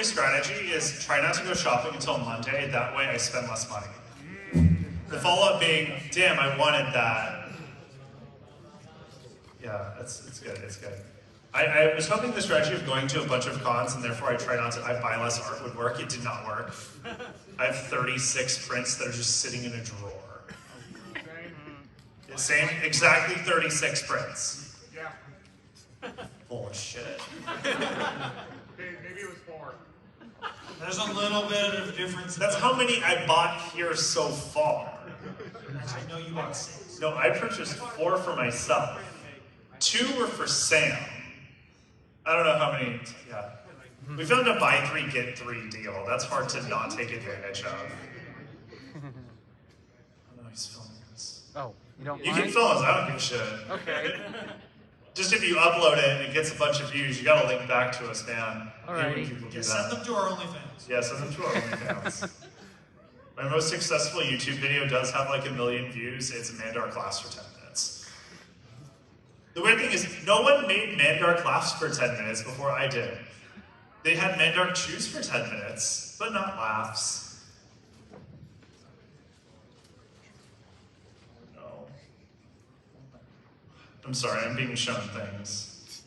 My strategy is try not to go shopping until Monday, that way I spend less money. The follow-up being, damn, I wanted that. Yeah, it's good, it's good. I was hoping the strategy of going to a bunch of cons and therefore I buy less art would work. It did not work. I have 36 prints that are just sitting in a drawer. Same, exactly 36 prints. Yeah. Bullshit. Maybe it was 4. There's a little bit of difference. That's how many I bought here so far. I know you bought 6. No, I purchased 4 for myself. 2 were for Sam. I don't know how many, yeah. We found a buy 3, get 3 deal. That's hard to not take advantage of. Oh no, he's filming this. Oh, you don't You mind? can film us, I don't give a shit. Okay. Just if you upload it and it gets a bunch of views, you gotta link back to us, man. Alrighty. People do Yeah, that. send them to our OnlyFans. Yeah, send them to our OnlyFans. My most successful YouTube video does have like 1 million views. It's a Mandar class for 10 minutes. The weird thing is, no one made Mandar claps for 10 minutes before I did. They had Mandar chews for 10 minutes, but not laughs. No. I'm sorry, I'm being shown things.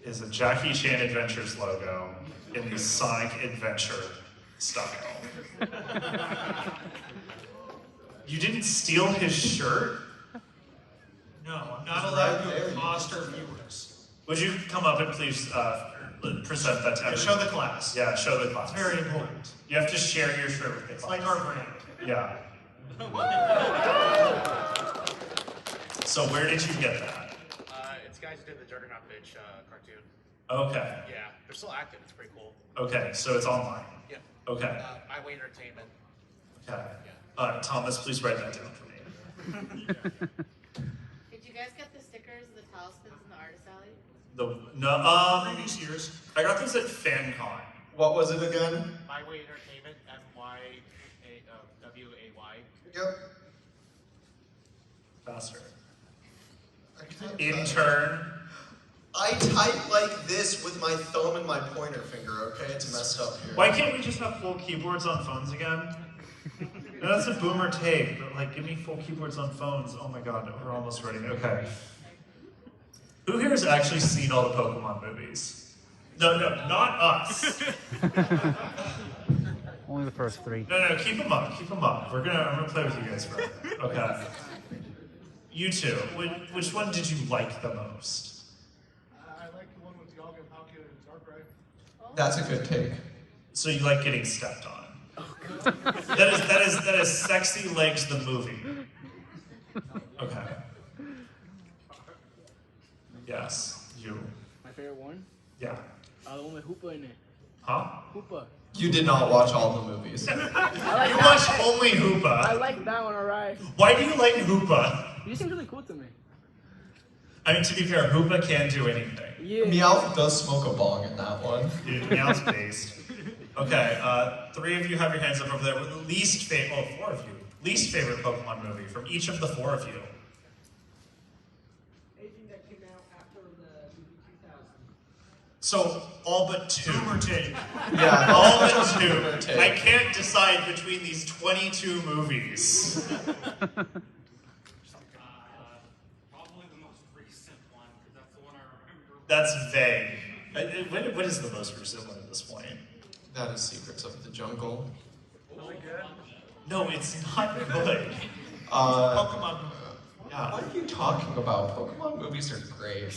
Is a Jackie Chan Adventures logo in the Sonic Adventure style. You didn't steal his shirt? No, I'm not allowed to accost our viewers. Would you come up and please present that to everyone? Show the class. Yeah, show the class. It's very important. You have to share your shirt with the It's class. like our brand. Yeah. So where did you get that? It's guys who did the Juggernaut Bitch cartoon. Okay. Yeah, they're still active. It's pretty cool. Okay, so it's online. Yeah. Okay. Highway Entertainment. Okay. Thomas, please write that down for me. Did you guys get the stickers, the talismans, and the artist alley? Previous years. I got those at FanCon. What was it again? Highway Entertainment, MYWAY. Yep. Faster. I type Intern. I type like this with my thumb and my pointer finger, okay? It's messed up here. Why can't we just have full keyboards on phones again? No, that's a boomer take, but like, give me full keyboards on phones. Oh my god, we're almost ready. Okay. Who here has actually seen all the Pokemon movies? No, not us. Only the first 3. No, keep them up, keep them up. I'm gonna play with you guys for a bit. Okay. You two, which one did you like the most? I like the one with Dialga and Palkia and Darkrai. That's a good take. So you like getting stepped on? That is Sexy Legs the movie. Okay. Yes, you. My favorite one? Yeah. The one with Hoopa in it. Huh? Hoopa. You did not watch all the movies. You watch only I Hoopa. like that one, alright. Why do you like Hoopa? You seem really cool to me. I mean, to be fair, Hoopa can do anything. Yeah. Meowth does smoke a bong in that one. Dude, Meow's based. Okay, 3 of you have your hands up over there with the least favorite, 4 of you. Least favorite Pokemon movie from each of the 4 of you. Anything that came out after the movie 2000. So, all but 2. Boomer take. Yeah, All but Boomer 2. take. I can't decide between these 22 movies. Probably the most recent one, because that's the one I remember. That's vague. What is the most recent one at this point? That is Secrets of the Jungle. No, it's not good. Pokemon movie. Yeah. What are you talking about? Pokemon movies are great.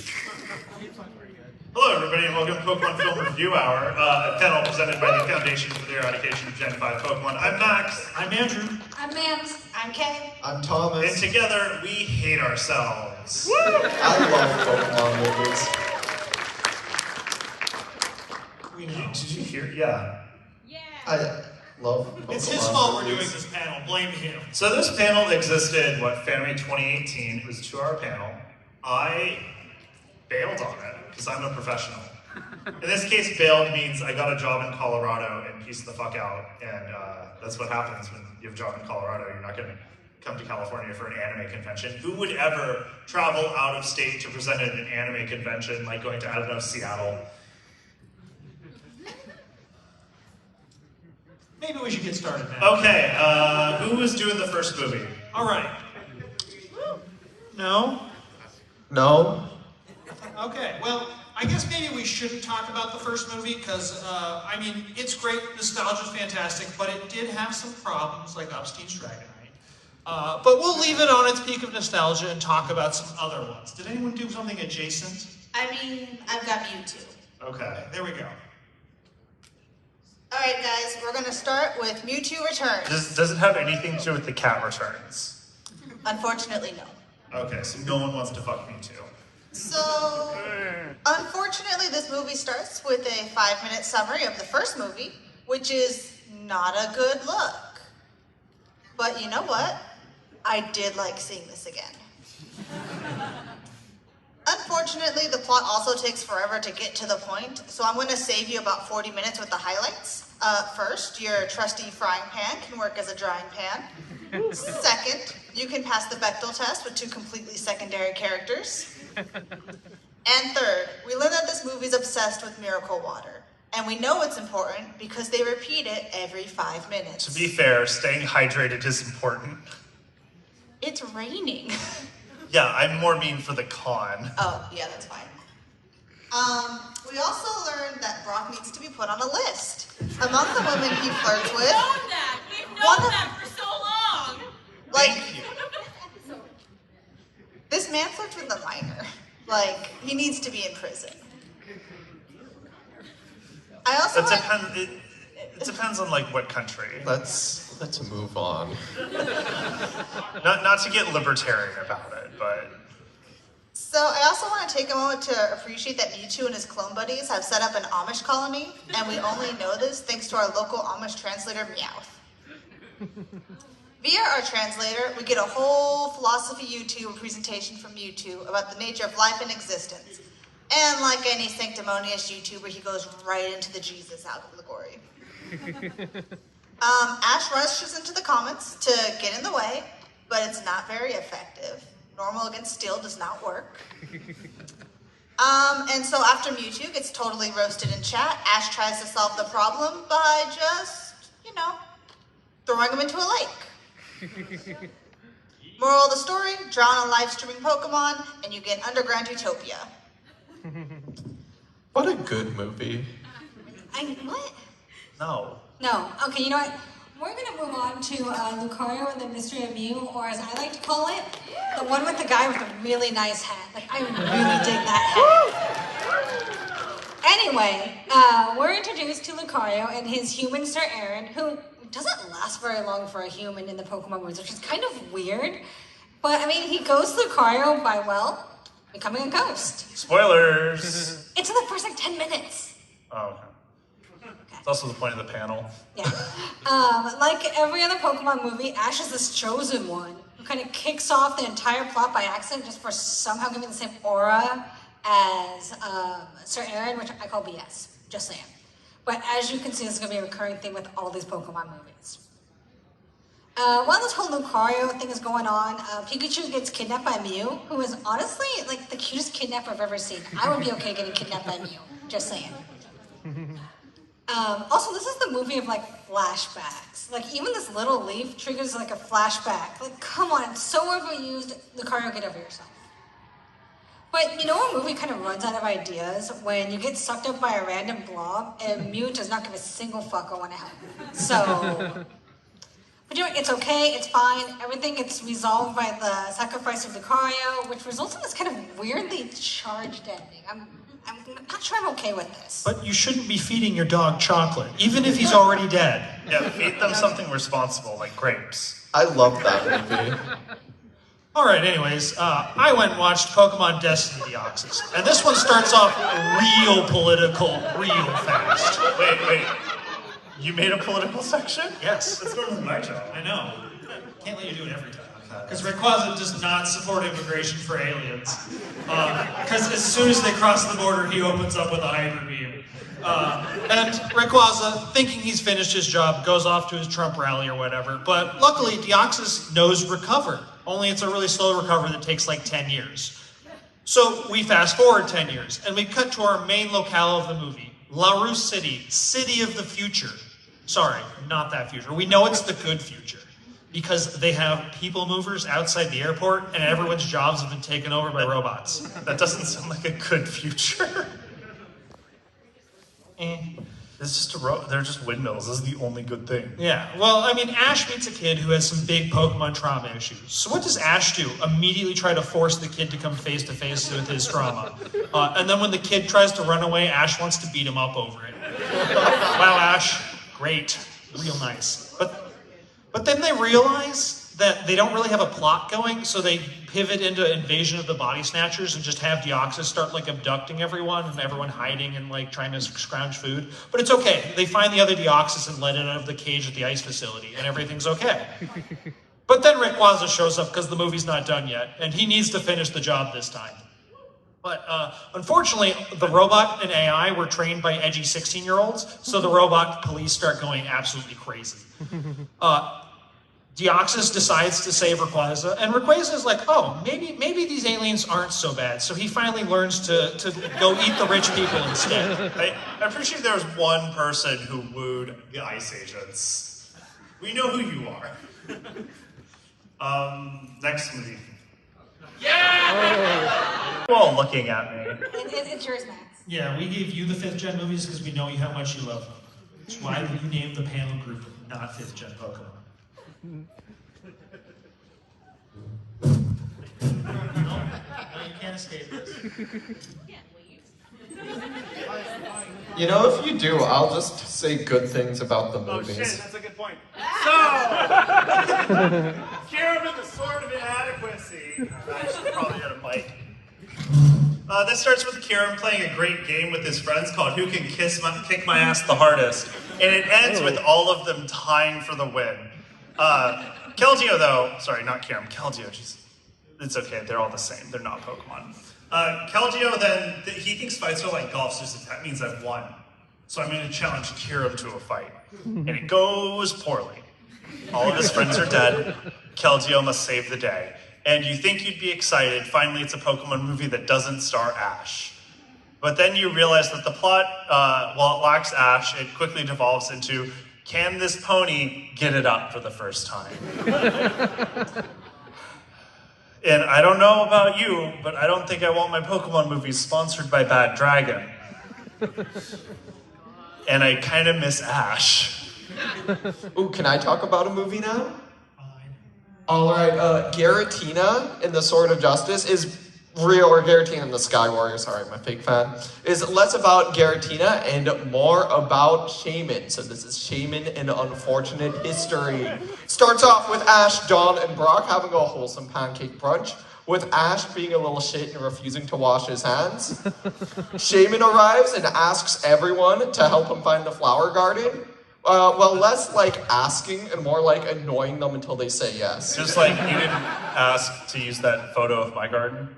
Hello, everybody, and welcome to Pokemon Film Review Hour, a panel presented by the Foundation for the Eradication of Gen 5 Pokemon. I'm Max. I'm Andrew. I'm Mams. I'm Kay. I'm And Thomas. together, we hate ourselves. I love Pokemon movies. We know. Did you hear? Yeah. Yeah. I love Pokemon It's his fault we're movies. doing this panel. Blame him. So this panel existed, Fanime' 2018. It was a 2-hour panel. I bailed on it, because I'm a professional. In this case, bailed means I got a job in Colorado and pieced the fuck out. And that's what happens when you have a job in Colorado. You're not going to come to California for an anime convention. Who would ever travel out of state to present at an anime convention, like going to, I don't know, Seattle? maybe we should get started now. Okay, who was doing the first movie? All right. No? No. Okay, well, I guess maybe we shouldn't talk about the first movie because, I mean, it's great, nostalgia's fantastic, but it did have some problems like Upstein's Dragonite. But we'll leave it on its peak of nostalgia and talk about some other ones. Did anyone do something adjacent? I mean, I've got Mewtwo. Okay. There we go. Alright guys, we're gonna start with Mewtwo Returns. Does it have anything to do with the cat returns? Unfortunately, no. Okay, so no one wants to fuck me too. So, unfortunately, this movie starts with a 5-minute summary of the first movie, which is not a good look. But you know what? I did like seeing this again. Unfortunately, the plot also takes forever to get to the point, so I'm going to save you about 40 minutes with the highlights. First, your trusty frying pan can work as a drying pan. Second, you can pass the Bechdel test with 2 completely secondary characters. And third, we learn that this movie's obsessed with miracle water. And we know it's important because they repeat it every 5 minutes. To be fair, staying hydrated is important. It's raining. Yeah, I'm more mean for the con. Oh, yeah, that's fine. We also learned that Brock needs to be put on a list. Among the women he flirts with... We've known that! We've known that for so long! Like, this man flirts with a minor. Like, he needs to be in prison. I also It depends on like what country. Let's move on. Not to get libertarian about it, but So I also want to take a moment to appreciate that Mewtwo and his clone buddies have set up an Amish colony, and we only know this thanks to our local Amish translator, Meowth. Via our translator, we get a whole philosophy YouTube presentation from Mewtwo about the nature of life and existence. And like any sanctimonious YouTuber, he goes right into the Jesus allegory. Ash rushes into the comments to get in the way, but it's not very effective. Normal against steel does not work. And so after Mewtwo gets totally roasted in chat, Ash tries to solve the problem by just, throwing him into a lake. Moral of the story, drown on live streaming Pokemon, and you get underground utopia. What a good movie. What? no. No. Okay, you know what? We're going to move on to Lucario and the Mystery of Mew, or as I like to call it, the one with the guy with the really nice hat. Like, I really dig that hat. Anyway, we're introduced to Lucario and his human Sir Aaron, who doesn't last very long for a human in the Pokemon movies, which is kind of weird. But, I mean, he goes Lucario by, well, becoming a ghost. Spoilers. It's in the first, 10 minutes. Oh, okay. It's also the point of the panel. Yeah. Like every other Pokemon movie, Ash is this chosen one who kind of kicks off the entire plot by accident just for somehow giving the same aura as Sir Aaron, which I call BS. Just saying. But as you can see, this is going to be a recurring theme with all these Pokemon movies. While this whole Lucario thing is going on, Pikachu gets kidnapped by Mew, who is honestly like the cutest kidnapper I've ever seen. I would be okay getting kidnapped by Mew. Just saying. Also, this is the movie of flashbacks. Even this little leaf triggers a flashback. Come on, it's so overused. Lucario, get over yourself. But a movie kind of runs out of ideas when you get sucked up by a random blob and Mew does not give a single fuck or want to help. So, but it's okay, it's fine. Everything gets resolved by the sacrifice of Lucario, which results in this kind of weirdly charged ending. I'm not sure I'm okay with this. But you shouldn't be feeding your dog chocolate, even if he's already dead. Yeah, feed them something responsible, like grapes. I love that movie. All right, anyways, I went and watched Pokemon Destiny Deoxys, and this one starts off real political, real fast. Wait. You made a political section? Yes. That's normally my job. I know. Can't let you do it every time. Because Rayquaza does not support immigration for aliens. Because as soon as they cross the border, he opens up with a hyper beam. And Rayquaza, thinking he's finished his job, goes off to his Trump rally or whatever. But luckily, Deoxys knows recover. Only it's a really slow recovery that takes 10 years. So we fast forward 10 years, and we cut to our main locale of the movie, La Rue City, City of the Future. Sorry, not that future. We know it's the good future. Because they have people movers outside the airport and everyone's jobs have been taken over by robots. That doesn't sound like a good future. It's just they're just windmills. This is the only good thing. Yeah, well, I mean, Ash meets a kid who has some big Pokemon trauma issues. So what does Ash do? Immediately try to force the kid to come face to face with his trauma. And then when the kid tries to run away, Ash wants to beat him up over it. Wow, Ash, great, real nice. But then they realize that they don't really have a plot going, so they pivot into Invasion of the Body Snatchers and just have Deoxys start like abducting everyone and everyone hiding and like trying to scrounge food. But it's okay. They find the other Deoxys and let it out of the cage at the ice facility and everything's okay. But then Rayquaza shows up because the movie's not done yet and he needs to finish the job this time. But unfortunately, the robot and AI were trained by edgy 16-year-olds, so the robot police start going absolutely crazy. Deoxys decides to save Rayquaza, and Rayquaza is like, oh, maybe these aliens aren't so bad. So he finally learns to go eat the rich people instead. I'm pretty sure there was one person who wooed the ice agents. We know who you are. Next movie. Yeah! You're all looking at me. It's yours, Max. Yeah, we gave you the 5th gen movies because we know how much you love them. That's why you named the panel group not 5th gen Pokemon. No, you can't escape this. You know, if you do, I'll just say good things about the Oh movies. shit, that's a good point. So, Kieran with the sword of inadequacy. I should probably get a mic. This starts with Kieran playing a great game with his friends called Who Can Kick My Ass the Hardest. And it ends with all of them tying for the win. Keldeo, though, sorry, not Kieran, Keldeo, jeez. It's okay, they're all the same, they're not Pokemon. Keldeo then, he thinks fights are like golf, so that means I've won. So I'm going to challenge Kieran to a fight. And it goes poorly. All of his friends are dead. Keldeo must save the day. And you think you'd be excited, finally it's a Pokemon movie that doesn't star Ash. But then you realize that the plot, while it lacks Ash, it quickly devolves into, can this pony get it up for the first time? And I don't know about you, but I don't think I want my Pokemon movies sponsored by Bad Dragon. And I kind of miss Ash. Ooh, can I talk about a movie now? Alright, Giratina in The Sword of Justice is real, or Giratina in the Sky Warrior, sorry, I'm a big fan, is less about Giratina and more about Shaman. So this is Shaman in Unfortunate History. Starts off with Ash, Dawn, and Brock having a wholesome pancake brunch, with Ash being a little shit and refusing to wash his hands. Shaman arrives and asks everyone to help him find the flower garden. Well, less like asking and more like annoying them until they say yes. Just like you didn't ask to use that photo of my garden?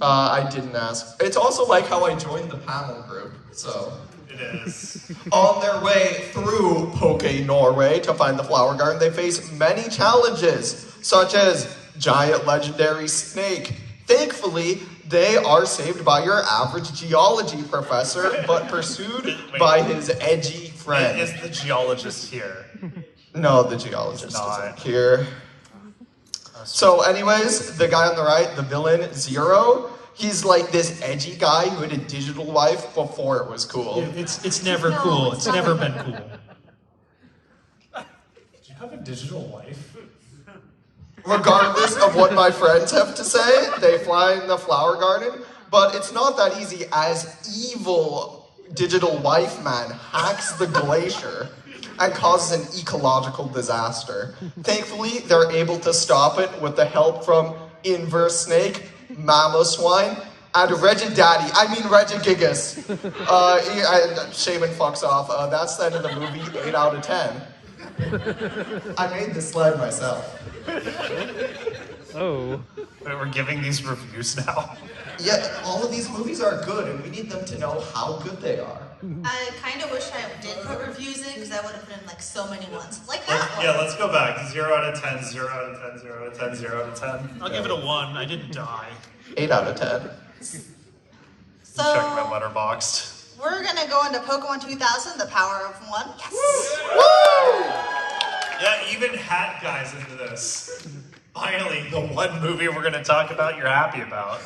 I didn't ask. It's also like how I joined the panel group, so. It is. On their way through Poke Norway to find the flower garden, they face many challenges, such as giant legendary snake. Thankfully, they are saved by your average geology professor, but pursued by his edgy friend. Is the geologist here? No, the geologist isn't here. So anyways, the guy on the right, the villain, Zero, he's like this edgy guy who had a digital life before it was cool. Yeah, it's never cool. It's never been cool. Do you have a digital life? Regardless of what my friends have to say, they fly in the flower garden, but it's not that easy as evil digital wife man hacks the glacier and causes an ecological disaster. Thankfully, they're able to stop it with the help from Inverse Snake, Mamoswine, and Regidaddy. I mean Regigigas. Shaman fucks off. That's the end of the movie, 8 out of 10. I made this slide myself. Oh. We're giving these reviews now. Yeah, all of these movies are good, and we need them to know how good they are. I kind of wish I did put reviews in, because I would have put in like so many ones. Like that one. Yeah, let's go back. 0 out of 10, 0 out of 10, 0 out of 10, 0 out of 10. I'll give it a 1. I didn't die. 8 out of 10. So, Check my letterboxd. we're gonna go into Pokemon 2000, The Power of One. Yes. Yeah, even hat guys into this. Finally, the one movie we're gonna talk about you're happy about.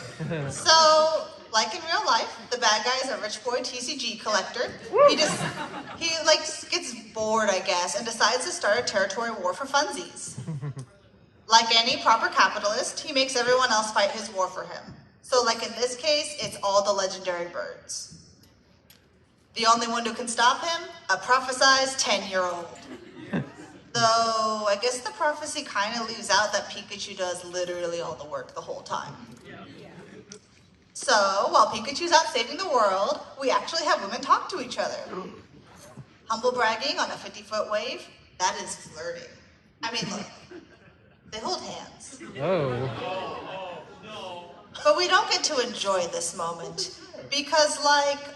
So, like in real life, the bad guy is a rich boy TCG collector. He gets bored, I guess, and decides to start a territory war for funsies. Like any proper capitalist, he makes everyone else fight his war for him. So like in this case, it's all the legendary birds. The only one who can stop him, a prophesized 10-year-old. Though, I guess the prophecy kind of leaves out that Pikachu does literally all the work the whole time. So, while Pikachu's out saving the world, we actually have women talk to each other. Humble bragging on a 50-foot wave, that is flirting. I mean, look, they hold hands. But we don't get to enjoy this moment. Because,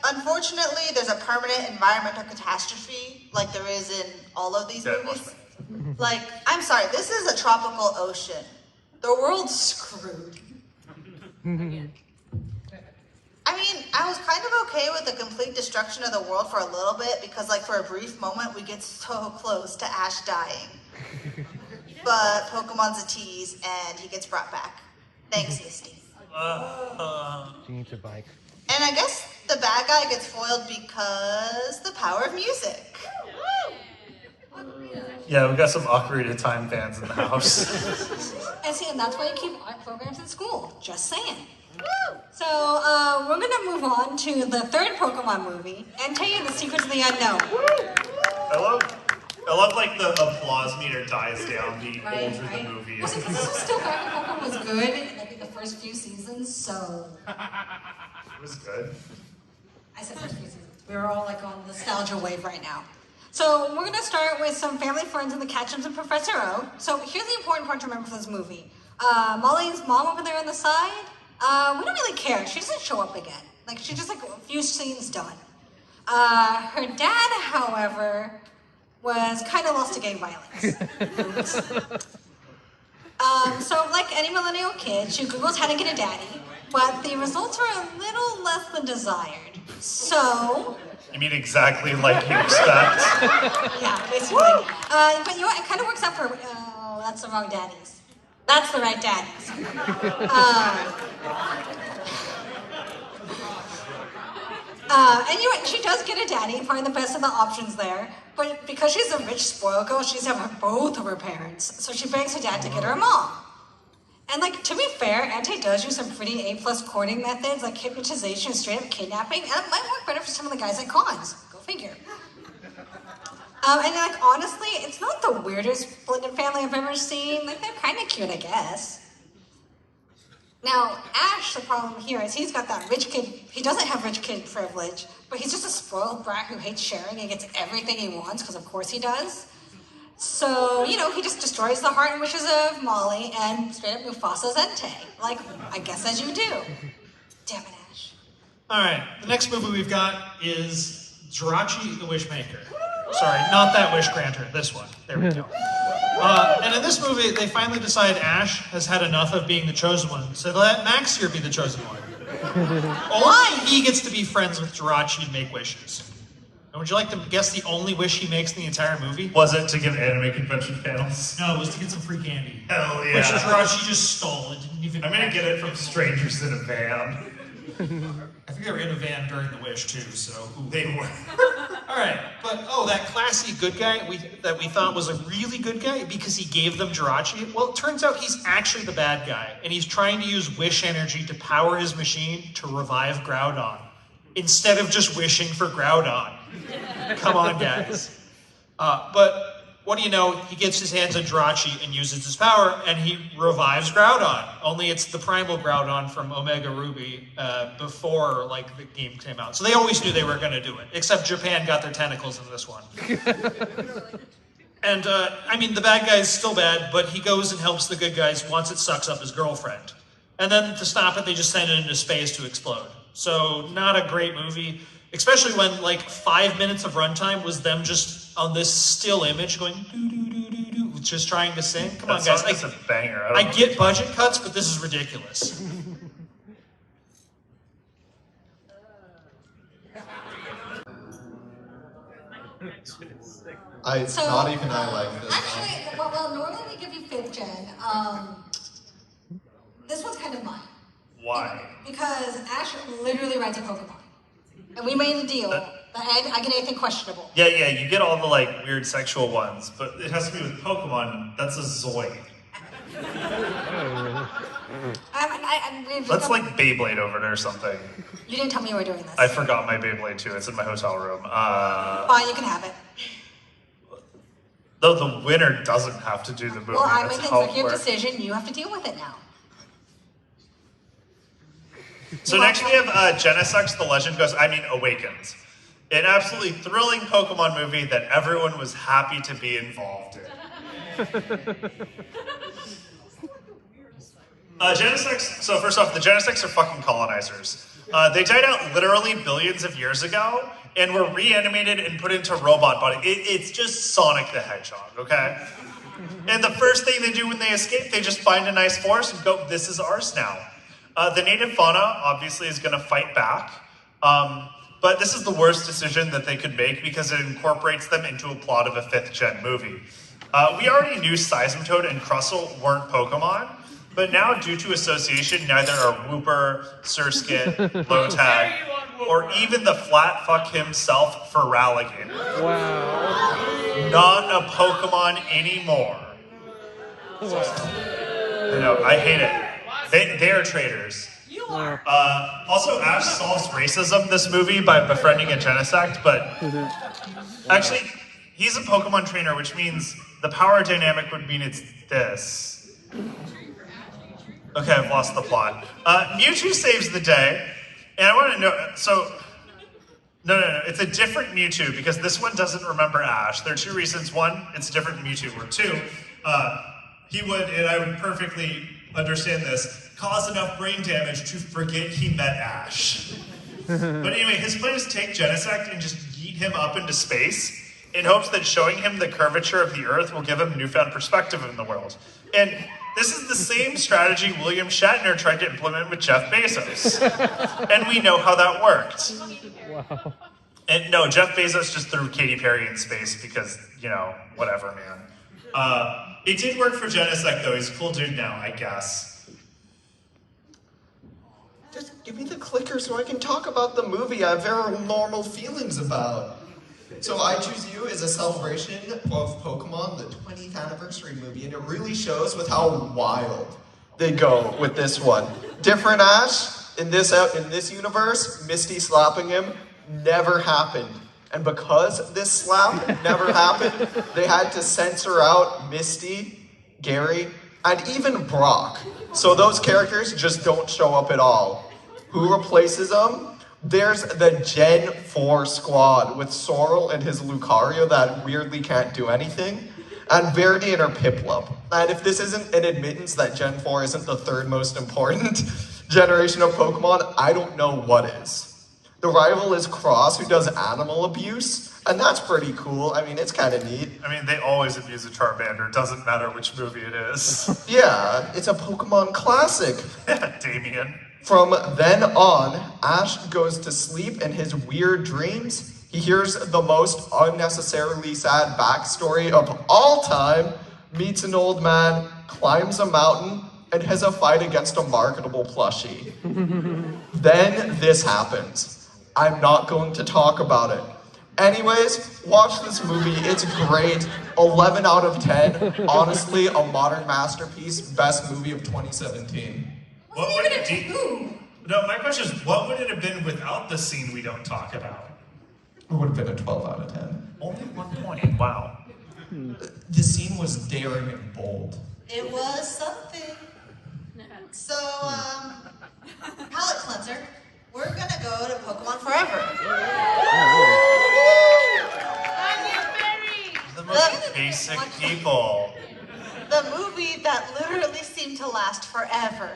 unfortunately, there's a permanent environmental catastrophe, like there is in all of these movies. I'm sorry, this is a tropical ocean. The world's screwed. I mean, I was kind of okay with the complete destruction of the world for a little bit, because, for a brief moment, we get so close to Ash dying. But Pokemon's a tease, and he gets brought back. Thanks, Misty. She needs a bike. And I guess the bad guy gets foiled because the power of music. Yeah, we got some Ocarina of Time fans in the house. And that's why you keep art programs in school. Just saying. So, we're gonna move on to the third Pokemon movie, Entei and the Secrets of the Unknown. I love the applause meter dies down the older the movie Well, is. because this was still back when Pokemon was good, in the first few seasons, so... It was good. I said first few seasons. We were all on the nostalgia wave right now. So we're gonna start with some family friends in the Catchums and Professor O. So here's the important part to remember for this movie. Molly's mom over there on the side, we don't really care. She doesn't show up again. She's just a few scenes done. Her dad, however, was kind of lost to gang violence. So like any millennial kid, she Googles how to get a daddy, but the results are a little less than desired. So... You mean exactly like you expect? Yeah, basically. But you know what, it kind of works out for... Oh, that's the wrong daddies. That's the right daddies. Anyway, she does get a daddy, probably the best of the options there. But because she's a rich spoiled girl, she's had both of her parents. So she begs her dad to get her a mom. And to be fair, Entei does use some pretty A+ courting methods, like hypnotization and straight up kidnapping, and it might work better for some of the guys at cons. Go figure. Honestly, it's not the weirdest blended family I've ever seen. They're kind of cute, I guess. Now, Ash, the problem here is he's got that rich kid, he doesn't have rich kid privilege, but he's just a spoiled brat who hates sharing and gets everything he wants, because of course he does. So, he just destroys the heart and wishes of Molly and straight up Mufasa's Entei. I guess as you do. Damn it, Ash. Alright, the next movie we've got is Jirachi the Wishmaker. Sorry, not that wish granter, this one. There we go. And in this movie, they finally decide Ash has had enough of being the chosen one, so they let Max here be the chosen one. Only he gets to be friends with Jirachi and make wishes. And would you like to guess the only wish he makes in the entire movie? Was it to give anime convention panels? No, it was to get some free candy. Hell yeah. Which Jirachi just stole. It didn't even... I'm gonna get it from strangers in a van. I think they were in a van during the wish too, so... Ooh. They were. Alright, but that classy good guy that we thought was a really good guy because he gave them Jirachi, well, it turns out he's actually the bad guy, and he's trying to use wish energy to power his machine to revive Groudon, instead of just wishing for Groudon. Come on, guys. But what do you know, he gets his hands on Jirachi and uses his power, and he revives Groudon. Only it's the primal Groudon from Omega Ruby before the game came out. So they always knew they were going to do it, except Japan got their tentacles in this one. And the bad guy's still bad, but he goes and helps the good guys once it sucks up his girlfriend. And then to stop it, they just send it into space to explode. So not a great movie. Especially when 5 minutes of runtime was them just on this still image going doo-doo-doo-doo-doo, just trying to sing. Come on, guys. That's a banger. I get budget cuts, but this is ridiculous. Not even I like this Actually, well, normally we give you 5th gen. This one's kind of mine. Why? Because Ash literally rides a Pokemon. And we made a deal that I get anything questionable. Yeah, you get all the like weird sexual ones, but it has to be with Pokemon. That's a Zoid. Let's like Beyblade over it or something. You didn't tell me you were doing this. I forgot my Beyblade too. It's in my hotel room. Fine, you can have it. Though the winner doesn't have to do the movie. Well, I That's make an how it executive works. decision. You have to deal with it now. So next we have Genesect, The Legend Awakens. An absolutely thrilling Pokemon movie that everyone was happy to be involved in. Genesect, so first off, the Genesects are fucking colonizers. They died out literally billions of years ago and were reanimated and put into robot body. It's just Sonic the Hedgehog, okay? And the first thing they do when they escape, they just find a nice forest and go, this is ours now. The native fauna obviously is gonna fight back, but this is the worst decision that they could make because it incorporates them into a plot of a 5th gen movie. We already knew Seismitoad and Crustle weren't Pokemon, but now due to association, neither are Wooper, Surskit, Lotad, or even the flat fuck himself, Feraligatr. Wow. Not a Pokemon anymore. I know, I hate it. They are traitors. You are. Also, Ash solves racism this movie by befriending a Genesect, but actually, he's a Pokemon trainer, which means the power dynamic would mean it's this. Okay, I've lost the plot. Mewtwo saves the day, and I want to know, so, no, it's a different Mewtwo, because this one doesn't remember Ash. There are 2 reasons. One, it's a different Mewtwo, or 2, he would, and I would perfectly understand this, cause enough brain damage to forget he met Ash. But anyway, his plan is to take Genesect and just yeet him up into space in hopes that showing him the curvature of the Earth will give him newfound perspective in the world. And this is the same strategy William Shatner tried to implement with Jeff Bezos. And we know how that worked. Wow. And no, Jeff Bezos just threw Katy Perry in space because, you know, whatever, man. It did work for Genesect, though. He's a cool dude now, I guess. Just give me the clicker so I can talk about the movie I have very normal feelings about. So I Choose You is a celebration of Pokemon, the 20th anniversary movie, and it really shows with how wild they go with this one. Different Ash, in this universe, Misty slapping him never happened. And because this slap never happened, they had to censor out Misty, Gary, and even Brock. So those characters just don't show up at all. Who replaces them? There's the Gen 4 squad with Sorrel and his Lucario that weirdly can't do anything, and Verdi and her Piplup. And if this isn't an admittance that Gen 4 isn't the 3rd most important generation of Pokemon, I don't know what is. The rival is Cross, who does animal abuse, and that's pretty cool. I mean, it's kind of neat. I mean, they always abuse a Charmander. Doesn't matter which movie it is. Yeah, it's a Pokemon classic. Damien. From then on, Ash goes to sleep in his weird dreams. He hears the most unnecessarily sad backstory of all time, meets an old man, climbs a mountain, and has a fight against a marketable plushie. Then this happens. I'm not going to talk about it. Anyways, watch this movie. It's great. 11 out of 10. Honestly, a modern masterpiece. Best movie of 2017. What would it be? No, my question is, what would it have been without the scene we don't talk about? It would have been a 12 out of 10. Only 1 point. Wow. The scene was daring and bold. It was something. So, palette cleanser. We're gonna go to Pokemon Forever. The most basic people. The movie that literally seemed to last forever.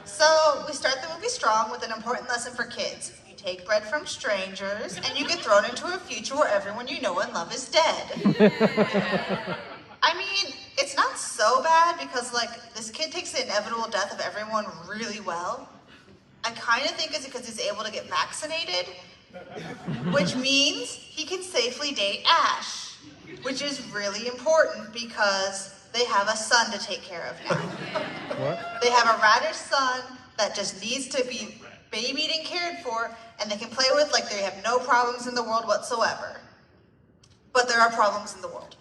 So, we start the movie strong with an important lesson for kids. You take bread from strangers, and you get thrown into a future where everyone you know and love is dead. I mean, it's not so bad because, like, this kid takes the inevitable death of everyone really well. I kind of think it's because he's able to get vaccinated, which means he can safely date Ash, which is really important because they have a son to take care of now. What? They have a radish son that just needs to be babied and cared for, and they can play with like they have no problems in the world whatsoever. But there are problems in the world.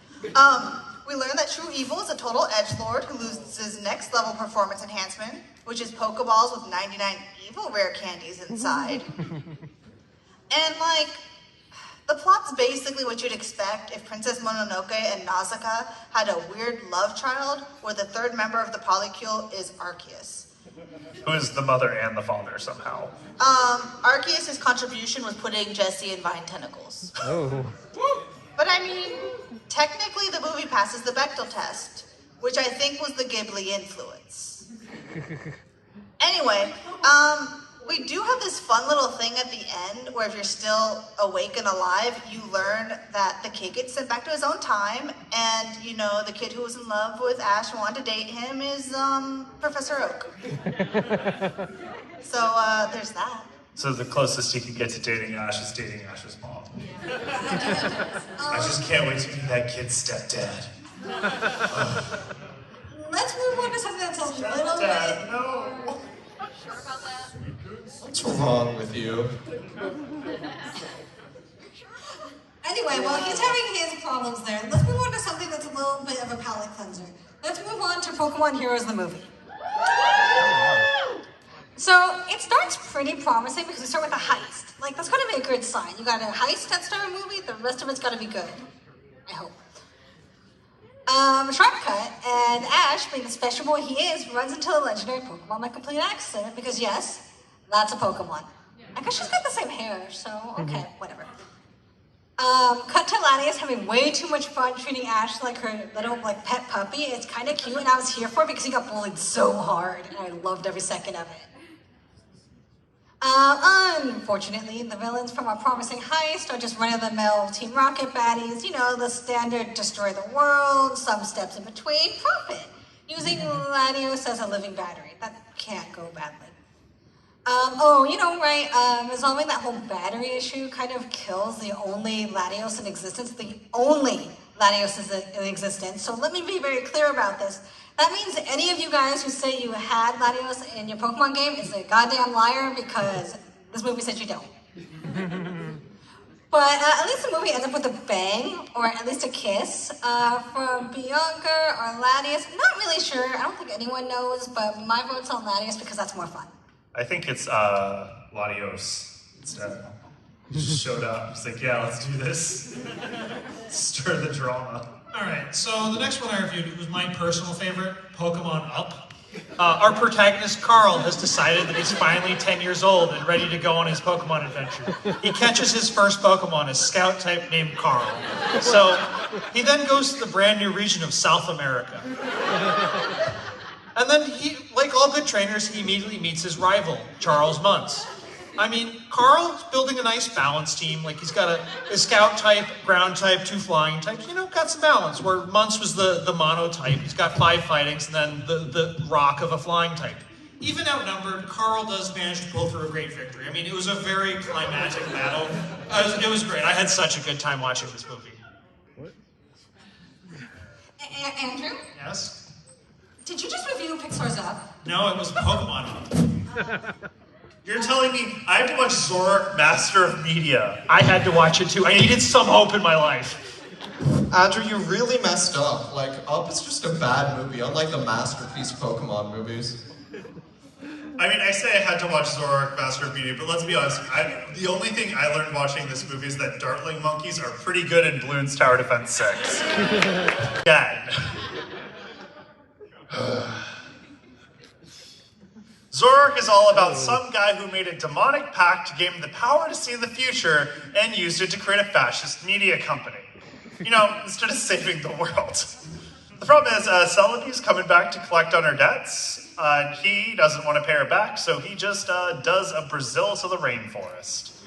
We learned that True Evil is a total edgelord who loses next level performance enhancement, which is Pokeballs with 99 evil rare candies inside. And like, the plot's basically what you'd expect if Princess Mononoke and Nausicaa had a weird love child where the third member of the polycule is Arceus. Who is the mother and the father somehow. Arceus' contribution was putting Jessie in vine tentacles. Oh. But I mean, technically the movie passes the Bechdel test, which I think was the Ghibli influence. Anyway, we do have this fun little thing at the end where if you're still awake and alive, you learn that the kid gets sent back to his own time, and you know, the kid who was in love with Ash and wanted to date him is Professor Oak. So there's that. So the closest he can get to dating Ash is dating Ash's mom. I just can't wait to be that kid's stepdad. Let's move on to something that's a little bit... No. Sure about that? What's wrong with you? Anyway, while he's having his problems there, let's move on to something that's a little bit of a palate cleanser. Let's move on to Pokemon Heroes the movie. So, it starts pretty promising because we start with a heist. Like, that's gotta be a good sign. You got a heist at start a movie, the rest of it's gotta be good. I hope. Shortcut, and Ash, being the special boy he is, runs into a legendary Pokemon by complete accident because, yes, that's a Pokemon. I guess she's got the same hair, so okay, whatever. Cut to Latias having way too much fun treating Ash like her little pet puppy. It's kind of cute, and I was here for it because he got bullied so hard, and I loved every second of it. Unfortunately, the villains from our promising heist are just run-of-the-mill Team Rocket baddies. You know, the standard destroy the world, some steps in between, profit. Using Latios as a living battery. That can't go badly. Resolving that whole battery issue kind of kills the only Latios in existence. The only Latios is in existence. So let me be very clear about this. That means any of you guys who say you had Latios in your Pokemon game is a goddamn liar because this movie said you don't. But at least the movie ends up with a bang, or at least a kiss, from Bianca or Latias. Not really sure, I don't think anyone knows, but my vote's on Latias because that's more fun. I think it's Latios instead. He just showed up. He's like, yeah, let's do this. Stir the drama. All right, so the next one I reviewed was my personal favorite, Pokemon Up. Our protagonist, Carl, has decided that he's finally 10 years old and ready to go on his Pokemon adventure. He catches his first Pokemon, a scout type named Carl. So he then goes to the brand new region of South America. And then he, like all good trainers, he immediately meets his rival, Charles Muntz. I mean, Carl's building a nice balance team. Like, he's got a scout type, ground type, 2 flying types. You know, got some balance. Where Muntz was the mono type. He's got 5 fightings and then the rock of a flying type. Even outnumbered, Carl does manage to pull through a great victory. I mean, it was a very climatic battle. It was great. I had such a good time watching this movie. What? Andrew? Yes? Did you just review Pixar's Up? No, it was Pokemon Up. You're telling me I have to watch Zork, Master of Media. I had to watch it too. I needed some hope in my life. Andrew, you really messed up. Like, Up is just a bad movie, unlike the masterpiece Pokemon movies. I mean, I say I had to watch Zork, Master of Media, but let's be honest, the only thing I learned watching this movie is that Dartling monkeys are pretty good in Bloons Tower Defense 6. Again. Zork is all about some guy who made a demonic pact, gave him the power to see the future, and used it to create a fascist media company. You know, instead of saving the world. The problem is, Celady's coming back to collect on her debts. He doesn't want to pay her back, so he just does a Brazil to the rainforest.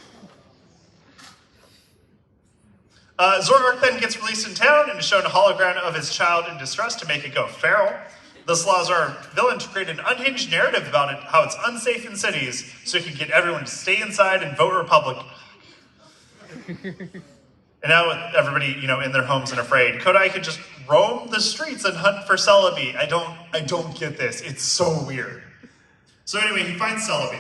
Zork then gets released in town and is shown a hologram of his child in distress to make it go feral. This allows our villain to create an unhinged narrative about it, how it's unsafe in cities, so he can get everyone to stay inside and vote And now with everybody, in their homes and afraid, Kodai could just roam the streets and hunt for Celebi. I don't get this. It's so weird. So anyway, he finds Celebi.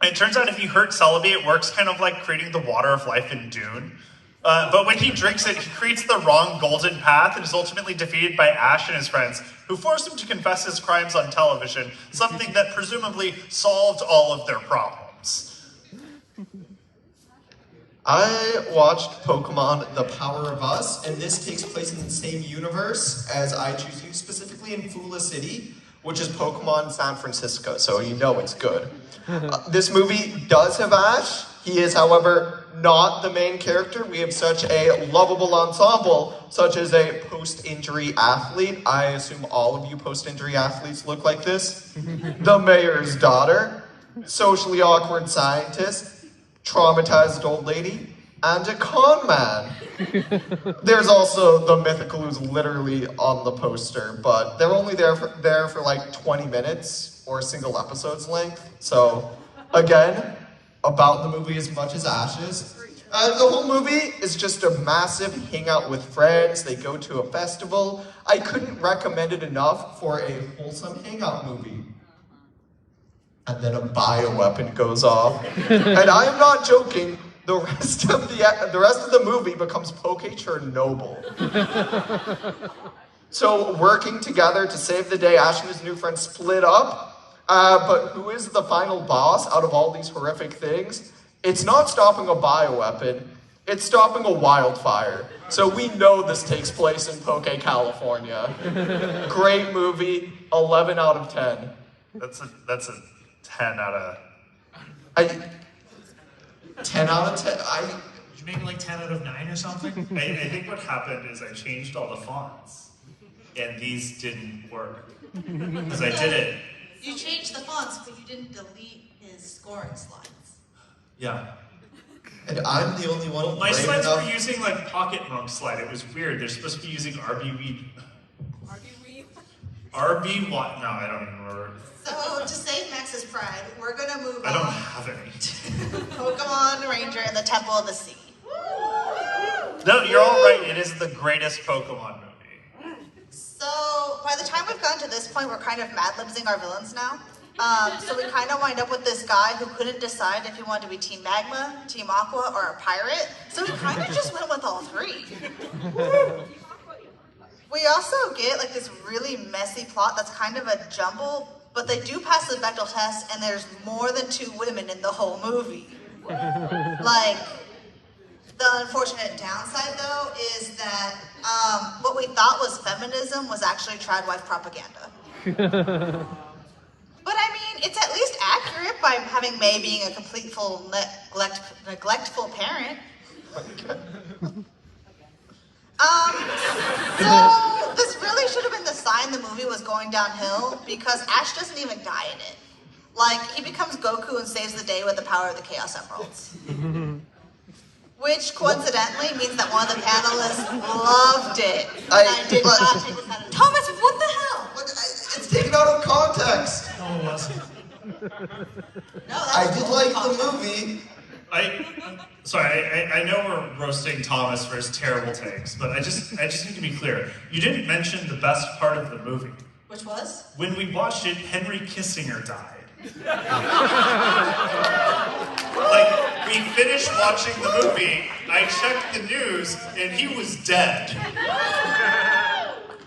And it turns out if you hurt Celebi, it works kind of like creating the water of life in Dune. But when he drinks it, he creates the wrong golden path and is ultimately defeated by Ash and his friends, who force him to confess his crimes on television, something that presumably solved all of their problems. I watched Pokemon The Power of Us, and this takes place in the same universe as I Choose You, specifically in Fula City, which is Pokemon San Francisco, so you know it's good. This movie does have Ash. He is, however, not the main character. We have such a lovable ensemble, such as a post-injury athlete. I assume all of you post-injury athletes look like this. The mayor's daughter, socially awkward scientist, traumatized old lady, and a con man. There's also the mythical who's literally on the poster, but they're only there for like 20 minutes or a single episode's length. So, again, about the movie as much as Ash's. The whole movie is just a massive hangout with friends. They go to a festival. I couldn't recommend it enough for a wholesome hangout movie. And then a bioweapon goes off. And I am not joking, the rest of the movie becomes Poke Chernobyl. So working together to save the day, Ash and his new friend split up. But who is the final boss out of all these horrific things? It's not stopping a bioweapon, it's stopping a wildfire. So we know this takes place in Poke, California. Great movie, 11 out of 10. That's a 10 out of... 10 out of 10? Did you make it like 10 out of 9 or something? I think what happened is I changed all the fonts, and these didn't work. Because I did it. You changed the fonts, but you didn't delete his scoring slides. Yeah. And I'm the only one. My slides were using like Pocket Monk slide. It was weird. They're supposed to be using RB what? No, I don't even remember. So to save Max's pride, we're gonna move on. I don't have any. Pokemon Ranger and the Temple of the Sea. No, you're all right. It is the greatest Pokemon movie. So by the time we've gotten to this point, we're kind of mad-libsing our villains now. So we kind of wind up with this guy who couldn't decide if he wanted to be Team Magma, Team Aqua, or a pirate. So he kind of just went with all three. We also get like this really messy plot that's kind of a jumble, but they do pass the Bechdel test, and there's more than 2 women in the whole movie. Like, the unfortunate downside, though, is that what we thought was feminism was actually trad wife propaganda. But I mean, it's at least accurate by having May being a completeful, neglectful parent. So this really should have been the sign the movie was going downhill, because Ash doesn't even die in it. Like, he becomes Goku and saves the day with the power of the Chaos Emeralds. Which, coincidentally, means that one of the panelists loved it. And I did not take this out of Thomas, what the hell? It's taken out of context. No, it wasn't. I did like the movie. I know we're roasting Thomas for his terrible takes, but I just need to be clear. You didn't mention the best part of the movie. Which was? When we watched it, Henry Kissinger died. Like, we finished watching the movie, I checked the news, and he was dead.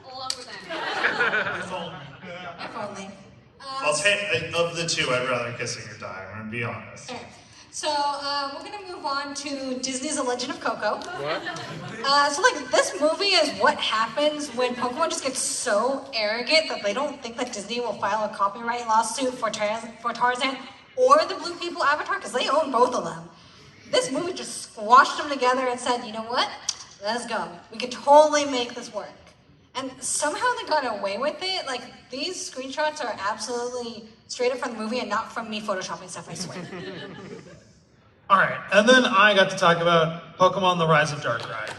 Along with that. If only. If only. I'll take, of the two, I'd rather Kissinger die, I'm gonna be honest. Okay. So we're gonna move on to Disney's The Legend of Coco. What? So like this movie is what happens when Pokemon just gets so arrogant that they don't think that Disney will file a copyright lawsuit for Tarzan or the Blue People Avatar, because they own both of them. This movie just squashed them together and said, you know what? Let's go. We could totally make this work. And somehow they got away with it. Like, these screenshots are absolutely straight up from the movie and not from me photoshopping stuff, I swear. All right, and then I got to talk about Pokemon The Rise of Darkrai.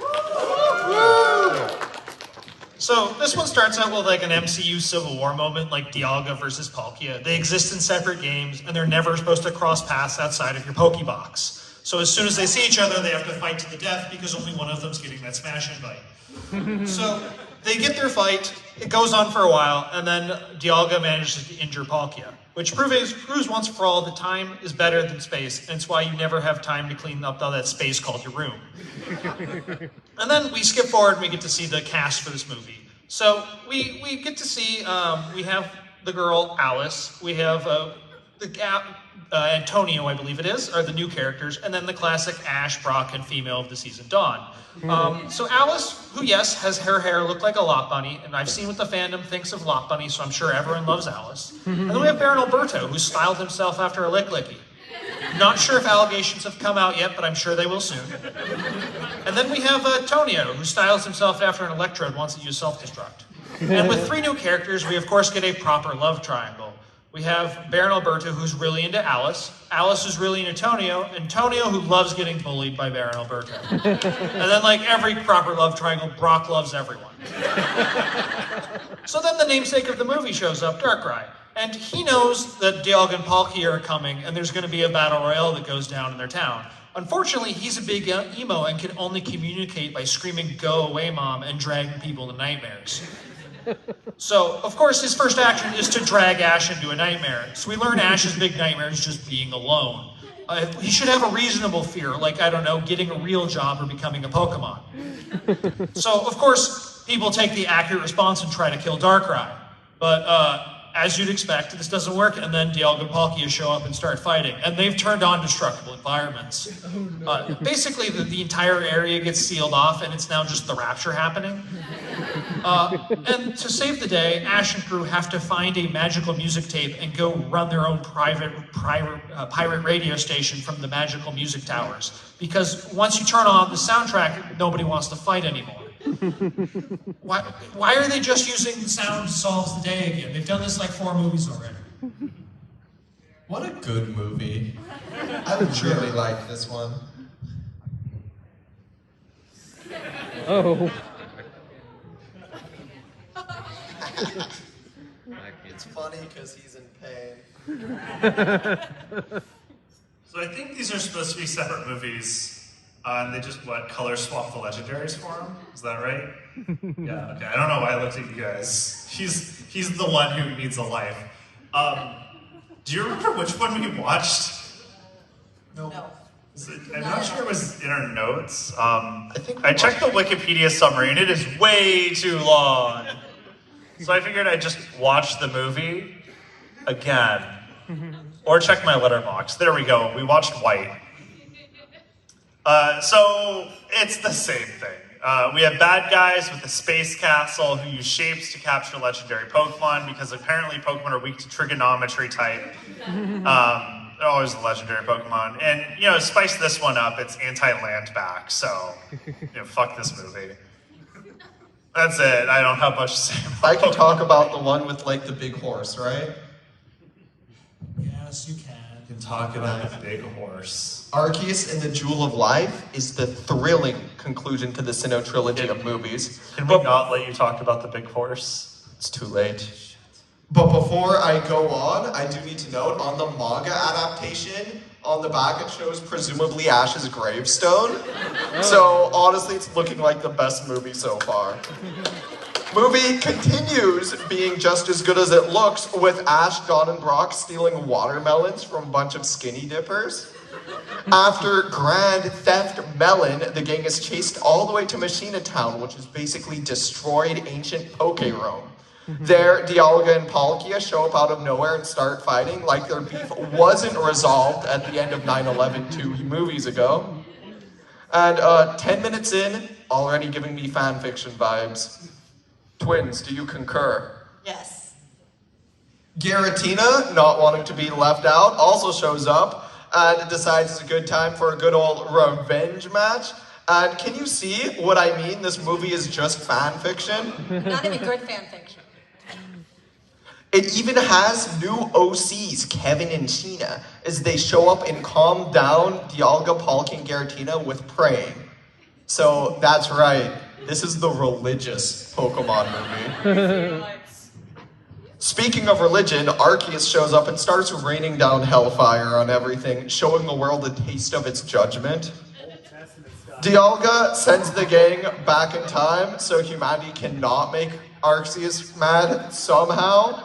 So this one starts out with like an MCU Civil War moment, like Dialga versus Palkia. They exist in separate games, and they're never supposed to cross paths outside of your Pokebox. So as soon as they see each other, they have to fight to the death because only one of them's getting that smash invite. So they get their fight, it goes on for a while, and then Dialga manages to injure Palkia, which proves once for all that time is better than space, and it's why you never have time to clean up all that space called your room. And then we skip forward and we get to see the cast for this movie. So we get to see, we have the girl Alice, we have Antonio, I believe it is, are the new characters, and then the classic Ash, Brock, and female of the season, Dawn. So Alice, who yes, has her hair look like a Lot Bunny, and I've seen what the fandom thinks of Lot Bunny, so I'm sure everyone loves Alice. And then we have Baron Alberto, who styled himself after a Licklicky. Not sure if allegations have come out yet, but I'm sure they will soon. And then we have Tonio, who styles himself after an Electrode once it used self-destruct. And with 3 new characters, we of course get a proper love triangle. We have Baron Alberto, who's really into Alice. Alice is really into Tonio, and Tonio, who loves getting bullied by Baron Alberto. And then, like every proper love triangle, Brock loves everyone. So then the namesake of the movie shows up, Darkrai. And he knows that Dialga and Palkia are coming, and there's going to be a battle royale that goes down in their town. Unfortunately, he's a big emo and can only communicate by screaming, "Go away, Mom," and dragging people to nightmares. So, of course, his first action is to drag Ash into a nightmare. So we learn Ash's big nightmare is just being alone. He should have a reasonable fear, like, I don't know, getting a real job or becoming a Pokemon. So, of course, people take the accurate response and try to kill Darkrai. But, as you'd expect, this doesn't work, and then Dialga and Palkia show up and start fighting. And they've turned on destructible environments. Basically, the entire area gets sealed off, and it's now just the Rapture happening. And to save the day, Ash and crew have to find a magical music tape and go run their own pirate radio station from the magical music towers. Because once you turn on the soundtrack, nobody wants to fight anymore. Why are they just using sound solves the day again? They've done this like 4 movies already. What a good movie. I really like this one. Oh. It's funny because he's in pain. So I think these are supposed to be separate movies. And they just, color swap the legendaries for him? Is that right? Yeah, okay. I don't know why I looked at you guys. He's the one who needs a life. Do you remember which one we watched? No. I'm not sure it was in our notes. I checked the Wikipedia summary and it is way too long. So I figured I'd just watch the movie again. Or check my letterbox. There we go. We watched White. So it's the same thing. We have bad guys with a space castle who use shapes to capture legendary Pokemon because apparently Pokemon are weak to trigonometry type. They're always the legendary Pokemon. And, spice this one up, it's anti-land back, so, fuck this movie. That's it, I don't have much to say about I can talk about the one with, the big horse, right? Yes, you can. You can talk about the big horse. Arceus and the Jewel of Life is the thrilling conclusion to the Sinnoh trilogy of movies. Can we not let you talk about the big horse? It's too late. But before I go on, I do need to note, on the manga adaptation, on the back it shows presumably Ash's gravestone. So honestly, it's looking like the best movie so far. Movie continues being just as good as it looks, with Ash, Dawn, and Brock stealing watermelons from a bunch of skinny dippers. After Grand Theft Melon, the gang is chased all the way to Machina Town, which is basically destroyed ancient Poké-Rome. There, Dialga and Palkia show up out of nowhere and start fighting like their beef wasn't resolved at the end of 9/11 2 movies ago. And 10 minutes in, already giving me fanfiction vibes. Twins, do you concur? Yes. Giratina, not wanting to be left out, also shows up and decides it's a good time for a good old revenge match. And can you see what I mean? This movie is just fan fiction. Not even good fan fiction. It even has new OCs, Kevin and Sheena, as they show up and calm down Dialga, Palkia, and Giratina with praying. So that's right, this is the religious Pokemon movie. Speaking of religion, Arceus shows up and starts raining down hellfire on everything, showing the world a taste of its judgment. Dialga sends the gang back in time so humanity cannot make Arceus mad somehow.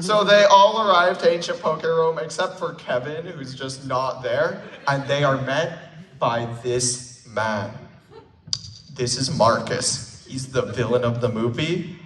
So they all arrive to ancient Pokerome except for Kevin, who's just not there, and they are met by this man. This is Marcus. He's the villain of the movie,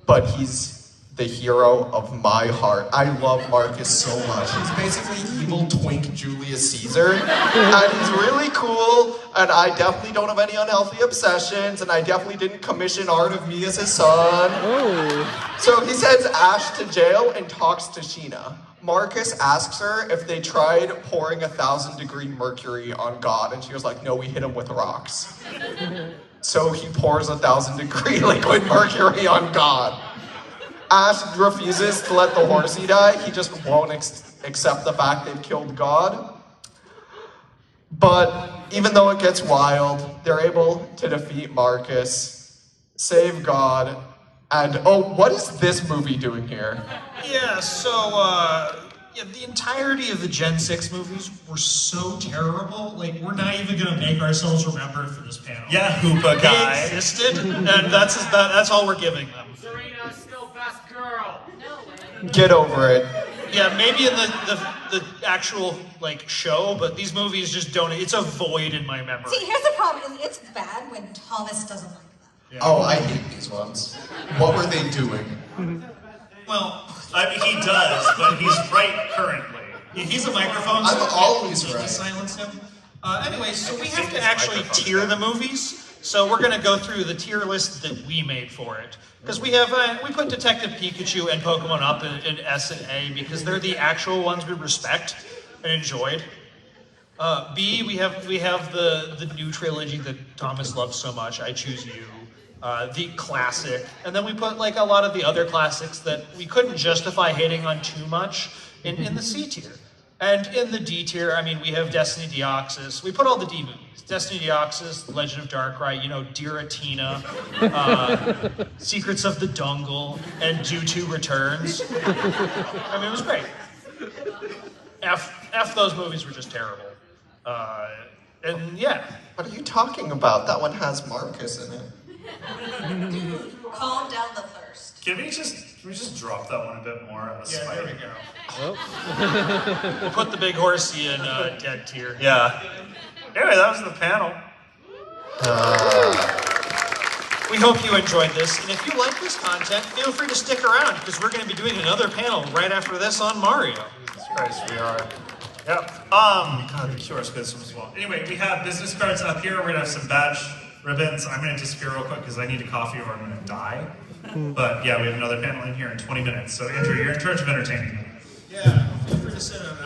but he's the hero of my heart. I love Marcus so much. He's basically evil twink Julius Caesar, and he's really cool, and I definitely don't have any unhealthy obsessions, and I definitely didn't commission art of me as his son. Oh. So he sends Ash to jail and talks to Sheena. Marcus asks her if they tried pouring 1,000-degree mercury on God, and she was like, no, we hit him with rocks. So he pours 1,000-degree liquid mercury on God. Ash refuses to let the horsey die. He just won't accept the fact they've killed God. But even though it gets wild, they're able to defeat Marcus, save God, and oh, what is this movie doing here? Yeah, so, the entirety of the Gen 6 movies were so terrible, like, we're not even gonna make ourselves remember for this panel. Yeah, Hoopa guy. They existed, and that's all we're giving them. Serena's still best girl. Get over it. Yeah, maybe in the actual, like, show, but these movies just don't, it's a void in my memory. See, here's the problem, is it's bad when Thomas doesn't like them. Yeah. Oh, I hate these ones. What were they doing? Well, I mean, he does, but he's right currently. he's a microphone, I'm so always we right. silence him. Anyway, so we have to his actually microphone's tier better. the movies. So we're going to go through the tier list that we made for it. Because we have, we put Detective Pikachu and Pokemon up in S and A because they're the actual ones we respect and enjoyed. B, we have the new trilogy that Thomas loves so much, I Choose You. The classic, and then we put like a lot of the other classics that we couldn't justify hating on too much in the C tier. And in the D tier, I mean, we have Destiny Deoxys. We put all the D movies. Destiny Deoxys, The Legend of Darkrai, Diratina, Secrets of the Dungle, and Due to Returns. I mean, it was great. F those movies were just terrible. And yeah. What are you talking about? That one has Marcus in it. Calm down the thirst. Can we just drop that one a bit more? Yeah, there we go. Oh. We'll put the big horsey in dead tier. Yeah. Anyway, that was the panel. We hope you enjoyed this, and if you like this content, feel free to stick around, because we're going to be doing another panel right after this on Mario. Jesus Christ, we are. Yep. God, the QR space was well. Anyway, we have business cards up here. We're gonna have some badge ribbons. I'm gonna disappear real quick because I need a coffee or I'm gonna die. But yeah, we have another panel in here in 20 minutes. So Andrew, you're in charge of entertaining them. Yeah, feel free to sit down.